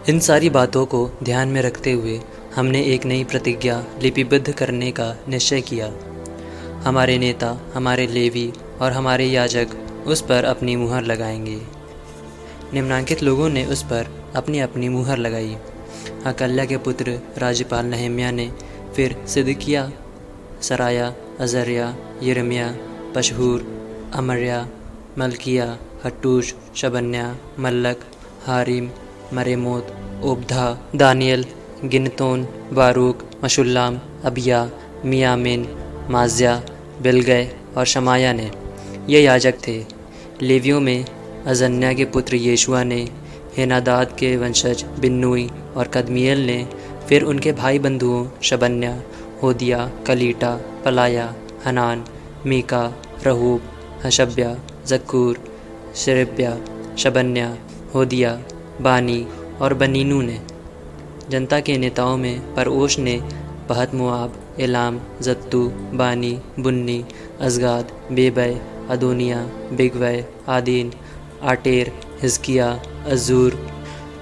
इन सारी बातों को ध्यान में रखते हुए हमने एक नई प्रतिज्ञा लिपिबद्ध करने का निश्चय किया। हमारे नेता, हमारे लेवी और हमारे याजक उस पर अपनी मुहर लगाएंगे। निम्नांकित लोगों ने उस पर अपनी अपनी मुहर लगाई। हकल्या के पुत्र राज्यपाल नहम्याह ने, फिर सिदकिय्याह, सराया, अजर्याह, यिर्मयाह, पशहूर, अमर्याह, मल्किय्याह, हट्टूश, शबन्याह, मल्लक, हारिम, मरेमोत, ओबद्याह, दानियेल, गिनतोन, बारूक, मशुल्लाम, अबिय्याह, मियामिन, माज़ियाह, बिल्गै और शमायाह ने। ये याजक थे। लेवियों में अजन्याह के पुत्र येशुआ ने, हेनादाद के वंशज बिन्नुई और कदमिएल ने, फिर उनके भाई बंधुओं शबन्याह, होदिय्याह, कलीटा, पलायाह, हनान, मीका, रहूब, हशब्याह, जक्कूर, शेरेब्याह, शबन्याह, होदिय्याह, बानी और बनीनू ने। जनता के नेताओं में परओश ने पहत-मोआब, एलाम, जत्तू, बानी, बुन्नी, अज़गाद, बेबै, अदोनिय्याह, बिगवै, आदीन, आटेर, हिजकिय्याह, अज़ूर,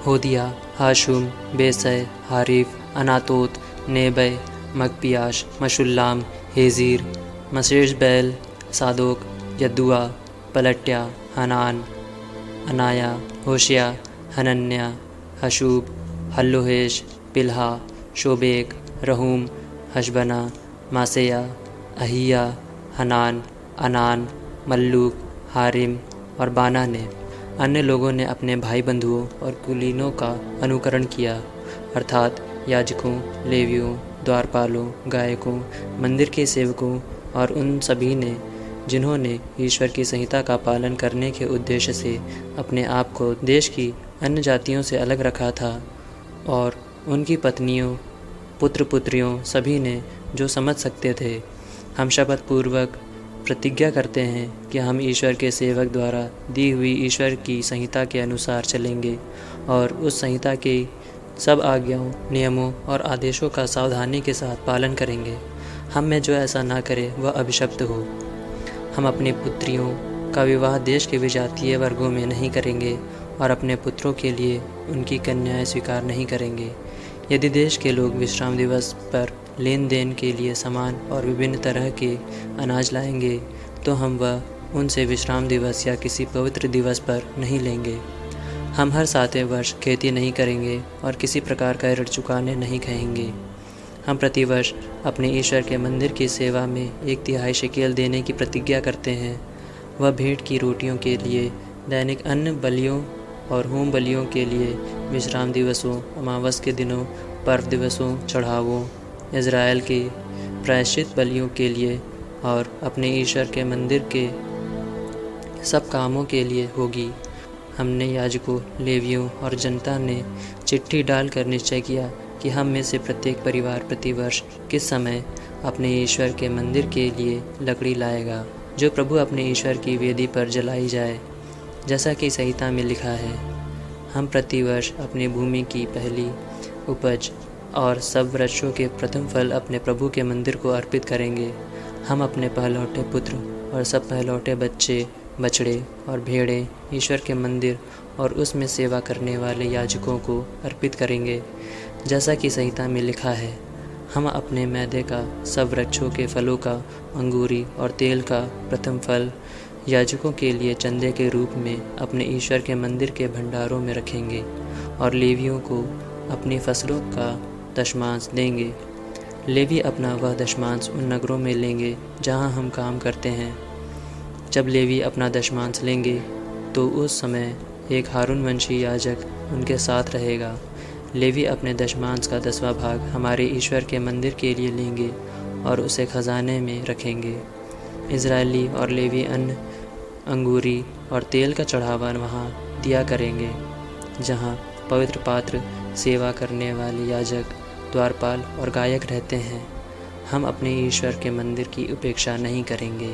होदिय्याह, हाशुम, बेसै, हारिफ, अनातोत, नेबै, मगपियाश, मशुल्लाम, हेज़ीर, मशेशबैल, सादोक, यद्दूआ, पलट्याह, हनान, अनायाह, होशियाह, हनन्याह, हशूब, हल्लोहेश, पिलहा, शोबेक, रहूम, हशबना, मासेयाह, अहिय्याह, हनान, अनान, मल्लूक, हारिम और बाना ने। अन्य लोगों ने अपने भाई बंधुओं और कुलीनों का अनुकरण किया, अर्थात याजकों, लेवियों, द्वारपालों, गायकों, मंदिर के सेवकों और उन सभी ने जिन्होंने ईश्वर की संहिता का पालन करने के उद्देश्य से अपने आप को देश की अन्य जातियों से अलग रखा था, और उनकी पत्नियों, पुत्र पुत्रियों, सभी ने जो समझ सकते थे। हम शपथ पूर्वक प्रतिज्ञा करते हैं कि हम ईश्वर के सेवक द्वारा दी हुई ईश्वर की संहिता के अनुसार चलेंगे और उस संहिता के सब आज्ञाओं, नियमों और आदेशों का सावधानी के साथ पालन करेंगे। हम में जो ऐसा ना करे वह अभिशप्त हो। हम अपनी पुत्रियों का विवाह देश के विजातीय वर्गों में नहीं करेंगे और अपने पुत्रों के लिए उनकी कन्याएं स्वीकार नहीं करेंगे। यदि देश के लोग विश्राम दिवस पर लेन देन के लिए सामान और विभिन्न तरह के अनाज लाएंगे, तो हम वह उनसे विश्राम दिवस या किसी पवित्र दिवस पर नहीं लेंगे। हम हर 7वें वर्ष खेती नहीं करेंगे और किसी प्रकार का ऋण चुकाने नहीं कहेंगे। हम प्रतिवर्ष अपने ईश्वर के मंदिर की सेवा में 1/3 शेकेल देने की प्रतिज्ञा करते हैं। वह भेंट की रोटियों के लिए, दैनिक अन्न बलियों और होम बलियों के लिए, विश्राम दिवसों, अमावस के दिनों, पर्व दिवसों, चढ़ावों, इज़राइल के प्रायश्चित बलियों के लिए और अपने ईश्वर के मंदिर के सब कामों के लिए होगी। हमने याजकों, लेवियों और जनता ने चिट्ठी डालकर निश्चय किया कि हम में से प्रत्येक परिवार प्रतिवर्ष किस समय अपने ईश्वर के मंदिर के लिए लकड़ी लाएगा, जो प्रभु अपने ईश्वर की वेदी पर जलाई जाए, जैसा कि संहिता में लिखा है। हम प्रतिवर्ष अपनी भूमि की पहली उपज और सब वृक्षों के प्रथम फल अपने प्रभु के मंदिर को अर्पित करेंगे। हम अपने पहलौठे पुत्र और सब पहलौठे बच्चे, बछड़े और भेड़ें ईश्वर के मंदिर और उसमें सेवा करने वाले याजकों को अर्पित करेंगे, जैसा कि संहिता में लिखा है। हम अपने मैदे का, सब वृक्षों के फलों का, अंगूरी और तेल का प्रथम फल याजकों के लिए चंदे के रूप में अपने ईश्वर के मंदिर के भंडारों में रखेंगे और लेवियों को अपनी फसलों का दशमांश देंगे। लेवी अपना वह दशमांश उन नगरों में लेंगे जहां हम काम करते हैं। जब लेवी अपना दशमांश लेंगे तो उस समय एक हारून वंशी याजक उनके साथ रहेगा। लेवी अपने दशमांश का 10वां भाग हमारे ईश्वर के मंदिर के लिए लेंगे और उसे खजाने में रखेंगे। इज़राइली और लेवी अन्न, अंगूरी और तेल का चढ़ावा वहाँ दिया करेंगे जहाँ पवित्र पात्र, सेवा करने वाले याजक, द्वारपाल और गायक रहते हैं। हम अपने ईश्वर के मंदिर की उपेक्षा नहीं करेंगे।